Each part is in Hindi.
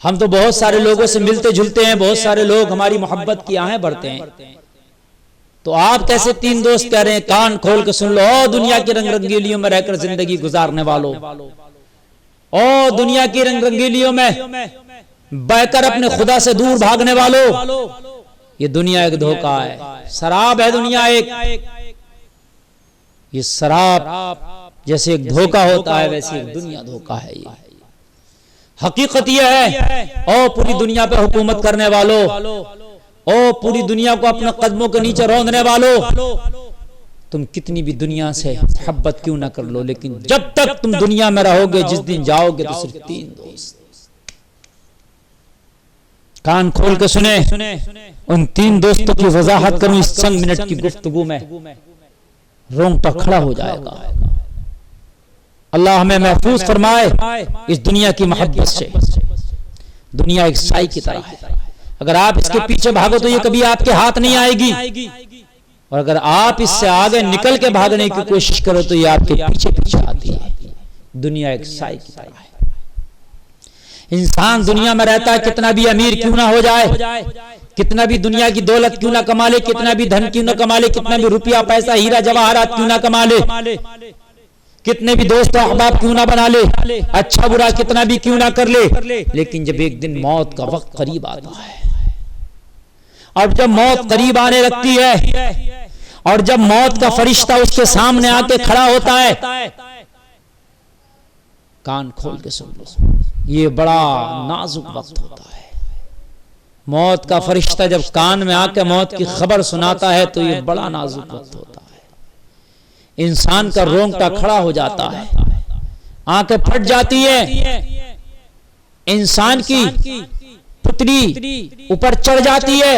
हम तो बहुत सारे लोगों से मिलते जुलते हैं, बहुत सारे लोग हमारी मोहब्बत की आहें भरते हैं, तो आप कैसे तीन दोस्त कह रहे हैं? कान खोल के सुन लो, ओ दुनिया की रंग रंगीलियों में रहकर जिंदगी गुजारने वालों, ओ दुनिया की रंग रंगीलियों में बहकर अपने खुदा से दूर भागने वालों, ये दुनिया एक धोखा है, शराब है दुनिया एक। ये शराब जैसे एक धोखा होता है वैसे एक दुनिया धोखा है। ये हकीकत ये है। ओ पूरी दुनिया पे हुकूमत करने वालों, ओ पूरी दुनिया को अपने कदमों के नीचे रौंदने वालों, तुम कितनी भी दुनिया से मोहब्बत क्यों ना कर लो, लेकिन जब तक तुम दुनिया में रहोगे, जिस दिन जाओगे तो सिर्फ तीन दोस्त। कान खोल के सुने, उन तीन दोस्तों की वजाहत करूं इस चंद मिनट की गुफ्तगू में, रोंगटा खड़ा हो जाएगा। अल्लाह हमें महफूज फरमाए इस दुनिया की मोहब्बत से। दुनिया एक साई की तरह है, अगर आप इसके पीछे भागो तो ये कभी आपके हाथ नहीं आएगी, और अगर आप इससे आगे निकल के भागने की कोशिश करो तो ये आपके पीछे पीछे आती है। दुनिया एक साई की तरह है। इंसान दुनिया में रहता है, कितना भी अमीर क्यों ना हो जाए, कितना भी दुनिया की दौलत क्यों ना कमा ले, कितना भी धन क्यों ना कमा ले, कितना भी रुपया पैसा हीरा जवाहरात क्यों ना कमा ले, कितने भी दोस्त अहबाब क्यों ना बना ले, अच्छा बुरा कितना भी क्यों ना कर ले, लेकिन जब एक दिन मौत का वक्त करीब आता है, और जब मौत करीब आने लगती है, और जब मौत का फरिश्ता उसके सामने आके खड़ा होता है, कान खोल के सुन लो, ये बड़ा नाजुक वक्त होता है। मौत का फरिश्ता जब कान में आके मौत की खबर सुनाता है तो ये बड़ा नाजुक वक्त होता है। इंसान का रोंगटा खड़ा हो जाता है, आंखें फट जाती है, इंसान की पुतली ऊपर चढ़ जाती है।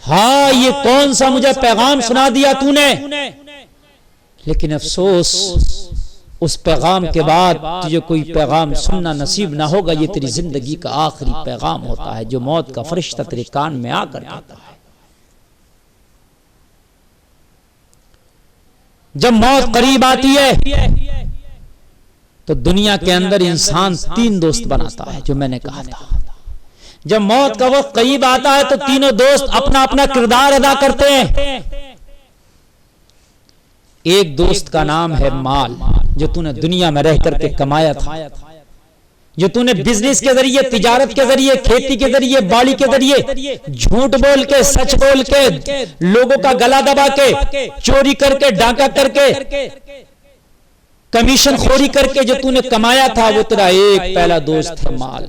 हाँ, ये कौन सा मुझे पैगाम सुना दिया तूने, लेकिन अफसोस उस पैगाम के बाद तुझे कोई पैगाम सुनना नसीब ना होगा। ये तेरी जिंदगी का आखिरी पैगाम होता है जो मौत का फरिश्ता तेरे कान में आकर आता है। जब मौत करीब आती है तो दुनिया के अंदर इंसान तीन दोस्त बनाता है, जो मैंने कहा था। जब मौत का वक्त करीब आता है तो तीनों दोस्त अपना अपना किरदार अदा करते हैं। एक दोस्त का नाम है माल, जो तूने दुनिया में रह करके कमाया था, जो तूने बिजनेस के जरिए, तिजारत के जरिए, खेती के जरिए, बाड़ी के जरिए, झूठ बोल के, सच बोल के, लोगों का गला दबा के, चोरी करके, डाका करके, कमीशन खोरी करके जो तूने कमाया था, वो तेरा एक पहला दोस्त है माल।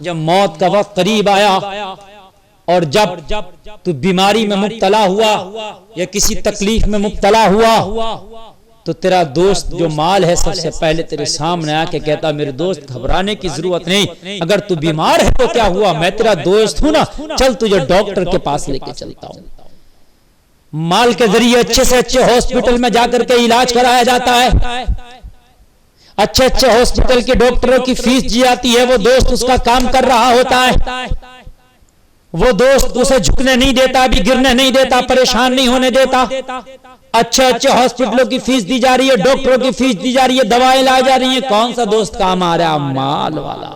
जब मौत का वक्त करीब आया और जब तू बीमारी में मुब्तला हुआ या किसी तकलीफ में मुब्तला हुआ, तो तेरा दोस्त जो माल है सबसे पहले तेरे सामने आके कहता, मेरे दोस्त घबराने की जरूरत नहीं, अगर तू बीमार है तो क्या हुआ, मैं तेरा दोस्त हूं ना, चल तुझे डॉक्टर के पास लेके चलता हूं। माल के जरिए अच्छे से अच्छे हॉस्पिटल में जाकर के इलाज कराया जाता है, अच्छे अच्छे हॉस्पिटल के डॉक्टरों की फीस दी जाती है। वो दोस्त उसका काम कर रहा होता है, वो दोस्त उसे झुकने नहीं देता, अभी गिरने नहीं देता, परेशान नहीं होने देता। अच्छे अच्छे हॉस्पिटलों की फीस दी जा रही है, डॉक्टरों की फीस दी जा रही है, दवाएं लाई जा रही है। कौन सा दोस्त काम आ रहा है? माल वाला।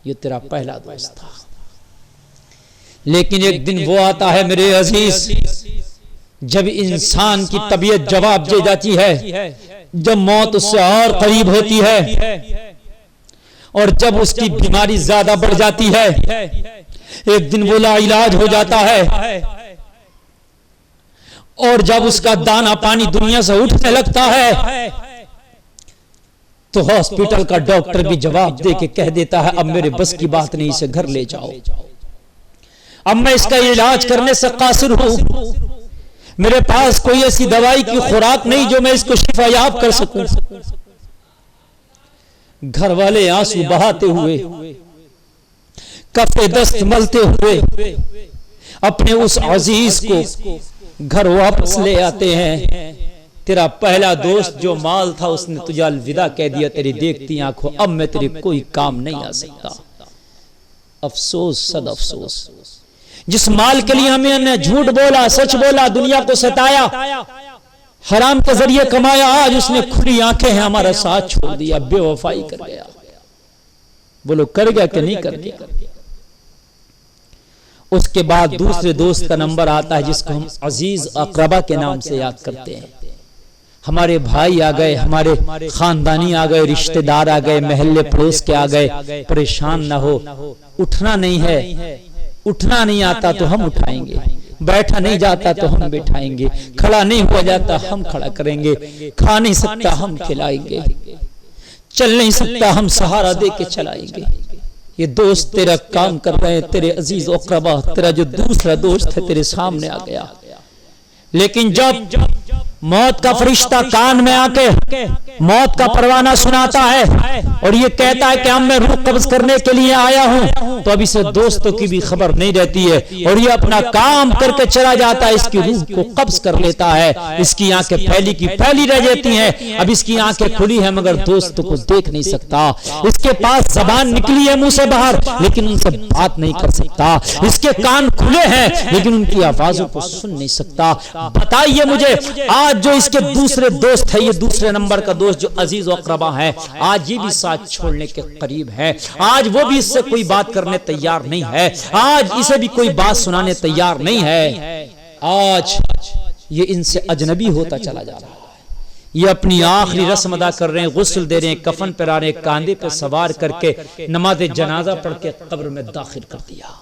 ये तेरा पहला दोस्त था। लेकिन एक दिन वो आता है मेरे अजीज, जब इंसान की तबीयत जवाब दे जाती है, जब मौत उससे और करीब होती है, और जब उसकी बीमारी ज्यादा बढ़ जाती है, एक दिन वो लाइलाज हो जाता है, और जब उसका दाना पानी दुनिया से उठने लगता है, तो हॉस्पिटल का डॉक्टर भी जवाब दे के कह देता है, अब मेरे बस की बात नहीं, इसे घर ले जाओ, अब मैं इसका इलाज करने से कासिर हूं, मेरे पास कोई ऐसी दवाई की खुराक नहीं जो मैं इसको शिफायाब कर सकूं। घर वाले आंसू बहाते हुए, कफे दस्त मलते हुए अपने उस अजीज को घर वापस ले आते हैं। तेरा पहला दोस्त जो माल था, उसने तुझे अलविदा कह दिया तेरी देखती आंखों, अब मैं तेरे कोई काम नहीं आ सकता। अफसोस, सद अफसोस, जिस माल के लिए हमने झूठ बोला, सच बोला, दुनिया को सताया, हराम के जरिए कमाया, आज उसने खुली आंखें हैं हमारा साथ छोड़ दिया, बेवफाई कर गया। बोलो कर गया कि नहीं कर गया। उसके बाद दूसरे दोस्त का नंबर आता है जिसको हम अजीज अकरबा के नाम से याद करते हैं। हमारे भाई आ गए, हमारे खानदानी आ गए, रिश्तेदार आ गए, महल्ले पड़ोस के आ गए। परेशान ना हो, उठना नहीं है, उठना नहीं आता तो हम उठाएंगे, बैठा नहीं जाता तो हम बैठाएंगे, खड़ा नहीं हुआ जाता हम खड़ा करेंगे, खा नहीं सकता हम खिलाएंगे, चल नहीं सकता हम सहारा दे के चलाएंगे। ये दोस्त तेरा काम कर रहे हैं, तेरे अजीज अकरबा, तेरा जो दूसरा दोस्त है तेरे सामने आ गया। लेकिन जब मौत का फरिश्ता कान में आके मौत का परवाना सुनाता है और ये कहता है कि हम मैं रूह कब्ज करने के लिए आया हूं, तो अब इसे दोस्तों की भी खबर नहीं रहती है और ये अपना काम करके चला जाता है, इसकी रूह को कब्ज कर लेता है। इसकी आंखें फैली की फैली रह जाती हैं। अब इसकी आंखें खुली है मगर दोस्तों को देख नहीं सकता। इसके पास जबान निकली है मुंह से बाहर लेकिन उनसे बात नहीं कर सकता। इसके कान खुले हैं लेकिन उनकी आवाजों को सुन नहीं सकता। बताइए मुझे, आज जो इसके दूसरे दोस्त है, ये दूसरे नंबर का दोस्त जो अजीज अकरबा है, आज ये भी साथ छोड़ने के करीब है। आज वो भी इससे कोई बात करने तैयार नहीं है, आज इसे भी कोई बात सुनाने तैयार नहीं है। आज ये इनसे अजनबी होता चला जा रहा है। ये अपनी आखिरी रस्म अदा कर रहे हैं, गुस्ल दे रहे हैं, कफन पहना रहे हैं, कांधे पे सवार करके नमाज जनाजा पढ़ के कब्र में दाखिल कर दिया।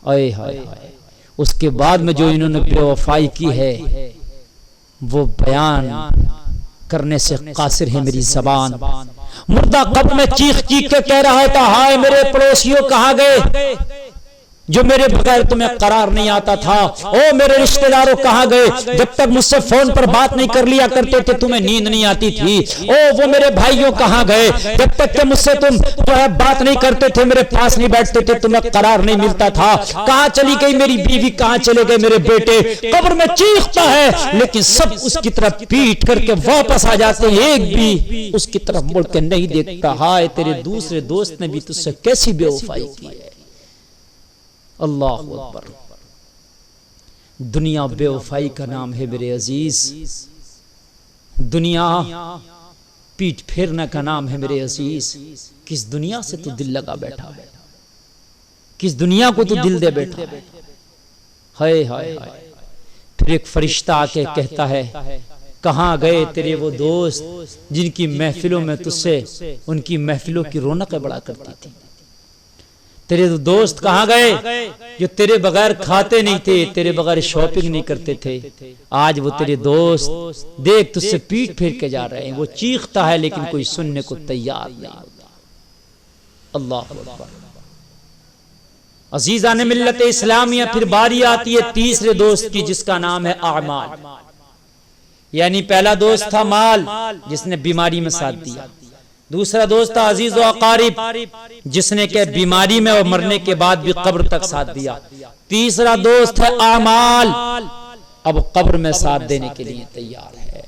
आए हाय, उसके बाद में जो इन्होंने बेवफाई की है वो बयान करने से कासिर है मेरी जबान। मुर्दा कब्र में चीख चीख के कह रहा था, हाय मेरे पड़ोसियों कहाँ गए जो मेरे बगैर तुम्हें करार नहीं आता था। ओ मेरे रिश्तेदारों कहाँ गए, जब तक मुझसे फोन पर बात नहीं कर लिया करते थे तुम्हें नींद नहीं आती थी। ओ वो मेरे भाइयों कहाँ गए, जब तक कि मुझसे तुम जो है बात नहीं करते थे, मेरे पास नहीं बैठते थे, तुम्हें करार नहीं मिलता था। कहाँ चली गई मेरी बीवी, कहाँ चले गए मेरे बेटे। कब्र में चीखता है लेकिन सब उसकी तरफ पीट करके वापस आ जाते हैं, एक भी उसकी तरफ मुड़ के नहीं देखता। हाय तेरे दूसरे दोस्त ने भी तुझसे कैसी बेवफाई की है। अल्लाह अकबर। दुनिया बेवफाई का नाम है मेरे अजीज, दुनिया पीठ फेरने का नाम है मेरे अजीज। किस दुनिया से तू दिल लगा बैठा है, किस दुनिया को तू दिल दे बैठा है। हाय हाय हाय। फिर एक फरिश्ता आके कहता है, कहाँ गए तेरे वो दोस्त जिनकी महफिलों में तुझसे उनकी महफिलों की रौनक बढ़ा करती थी। तेरे दोस्त कहाँ गए जो तेरे बगैर खाते नहीं थे, तेरे बगैर शॉपिंग नहीं करते थे। आज वो तेरे दोस्त देख तुझसे पीठ फेर के जा रहे हैं। वो चीखता है लेकिन कोई सुनने को तैयार नहीं होता। अल्लाह अकबर। अजीजान मिल्लत इस्लामिया, फिर बारी आती है तीसरे दोस्त की जिसका नाम है आमाल। यानी पहला दोस्त था माल जिसने बीमारी में साथ दिया, दूसरा दोस्त था अजीज व अकारिब जिसने के बीमारी में और मरने के बाद भी कब्र तक साथ दिया, तीसरा दोस्त है आमाल, अब कब्र में साथ देने के लिए तैयार है।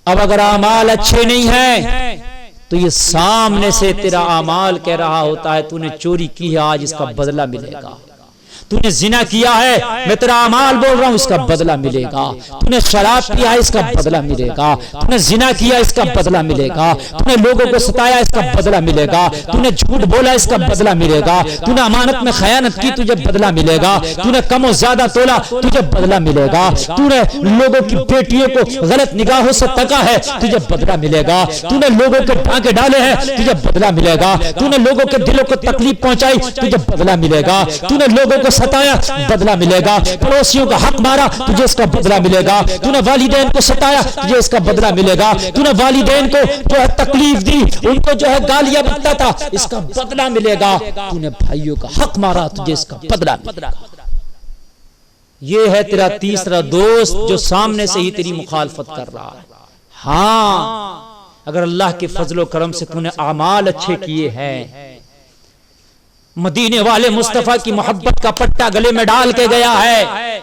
अब अगर आमाल अच्छे नहीं है तो ये सामने से तेरा आमाल कह रहा होता है तूने चोरी की है, आज इसका बदला मिलेगा। तूने जिना किया है, मैं तेरा अमाल बोल रहा हूं, इसका बदला मिलेगा। तूने शराब पिया है, इसका बदला मिलेगा। तूने जिना किया, इसका बदला मिलेगा। तूने लोगों को सताया, इसका बदला मिलेगा। तूने झूठ बोला, इसका बदला मिलेगा। तूने अमानत में खयानत की, तुझे बदला मिलेगा। तूने कम और ज्यादा तोला, तुझे बदला मिलेगा। तूने लोगों की बेटियों को गलत निगाहों से तका है, तुझे बदला मिलेगा। तूने लोगों के टांके डाले हैं, तुझे बदला मिलेगा। तूने लोगों के दिलों को तकलीफ पहुंचाई, तुझे बदला मिलेगा। तूने लोगों को सताया, बदला मिलेगा। पड़ोसियों का हक मारा, तुझे इसका बदला मिलेगा। तूने वालिदैन को सताया, तुझे इसका बदला मिलेगा। तूने वालिदैन को जो है तकलीफ दी, उनको जो है गालियां बकता था, इसका बदला मिलेगा। तूने भाइयों का हक मारा, तुझे इसका बदला मिलेगा। ये है तेरा तीसरा दोस्त जो सामने से ही तेरी मुखालफत कर रहा है। हाँ, अगर अल्लाह के फजलो करम से तूने आमाल अच्छे किए हैं, मदीने वाले मुस्तफा की मोहब्बत का पट्टा गले में डाल के गया है,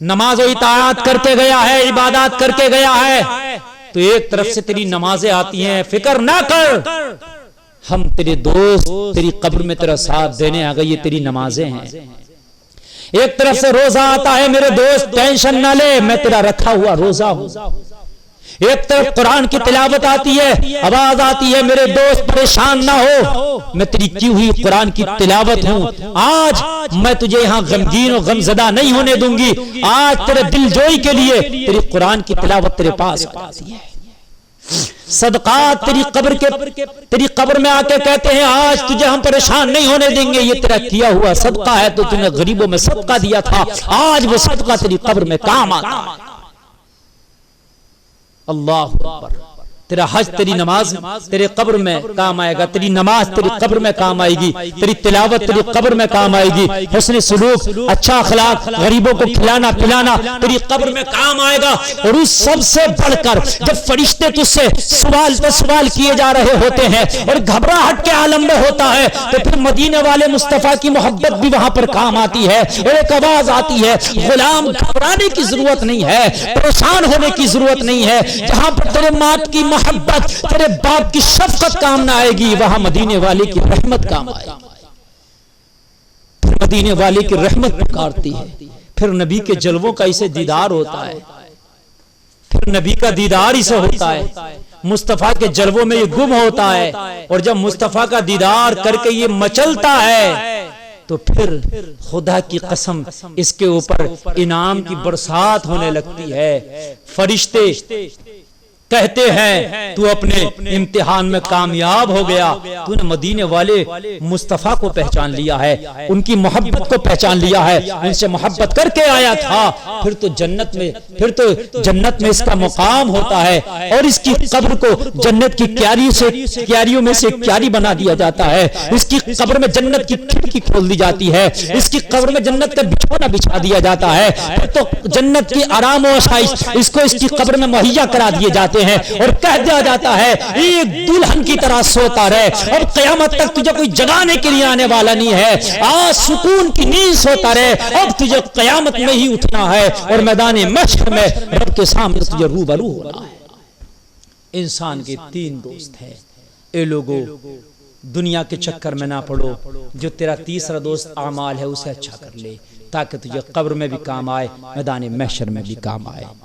नमाज और इताअत करके गया है, इबादत करके गया है, तो एक तरफ से तेरी नमाजें आती हैं, फिक्र ना कर, हम तेरे दोस्त तेरी कब्र में तेरा साथ देने आ गए, ये तेरी नमाजें हैं। एक तरफ से रोजा आता है, मेरे दोस्त टेंशन ना ले, मैं तेरा रखा हुआ रोजा हूं। एक तरफ कुरान की तिलावत आती है, आवाज आती है मेरे दोस्त परेशान ना हो, मैं तेरी की हुई कुरान की तिलावत हूं, आज मैं तुझे यहां गमगीन और गमजदा नहीं होने दूंगी, आज तेरे दिलजोई के लिए तेरी कुरान की तिलावत तेरे पास आती है। सदका तेरी कब्र में आके कहते हैं आज तुझे हम परेशान नहीं होने देंगे, ये तेरा किया हुआ सदका है, तो तूने गरीबों में सदका दिया था, आज वो सदका तेरी कब्र में काम आता है। अल्लाह अकबर। तेरा हज तेरी नमाज तेरे कब्र में काम आएगा, तेरी नमाज तेरी कब्र में काम आएगी, तेरी तिलावत तेरी कब्र में काम आएगी, हुस्न सुलूक अच्छा अखलाक गरीबों को खिलाना पिलाना तेरी कब्र में काम आएगा। और उस सबसे बढ़कर जब फरिश्ते तुझसे सवाल पे सवाल किए जा रहे होते हैं और घबराहट के आलम में होता है, तो फिर मदीने वाले मुस्तफा की मोहब्बत भी वहां पर काम आती है और एक आवाज आती है, गुलाम घबराने की जरूरत नहीं है, परेशान होने की जरूरत नहीं है, जहां पर तेरे माँ की मोहब्बत तेरे बाप की शफकत काम ना आएगी, वहां मदीने वाले की रहमत काम आएगी। फिर मदीने वाले की रहमत पुकारती है, फिर नबी के जलवों का इसे दीदार होता है, फिर नबी का दीदार इसे होता है, मुस्तफा के जलवों में ये गुम होता है, और जब मुस्तफा का दीदार करके ये मचलता है तो फिर खुदा की कसम इसके ऊपर इनाम की बरसात होने लगती है। फरिश्ते कहते हैं तू अपने इम्तिहान में कामयाब हो गया, तूने मदीने वाले मुस्तफा को पहचान लिया है, उनकी मोहब्बत को पहचान लिया है, उनसे मोहब्बत करके आया था, फिर तो जन्नत में इसका मुकाम होता है, और इसकी कब्र को जन्नत की क्यारियों में से क्यारी बना दिया जाता है, इसकी कब्र में जन्नत की खिड़की खोल दी जाती है, इसकी कब्र में जन्नत का बिछौना बिछा दिया जाता है, फिर तो जन्नत की आराम और आसाइश इसको इसकी कब्र में मुहैया करा दिए जाते हैं, और कह दिया जाता है एक दुल्हन की तरह सोता रहे, अब क़यामत तक तुझे कोई जगाने के लिए आने वाला नहीं है, आज सुकून की नींद सोता रहे, अब तुझे क़यामत में ही उठना है और मैदान महशर में रब के सामने तुझे रूबरू होना है। इंसान के तीन दोस्त हैं, ए लोगों दुनिया के चक्कर में ना पड़ो, जो तेरा तीसरा दोस्त आमाल है उसे अच्छा कर ले, ताकि तुझे कब्र में भी काम आए, मैदान महशर में भी काम आए।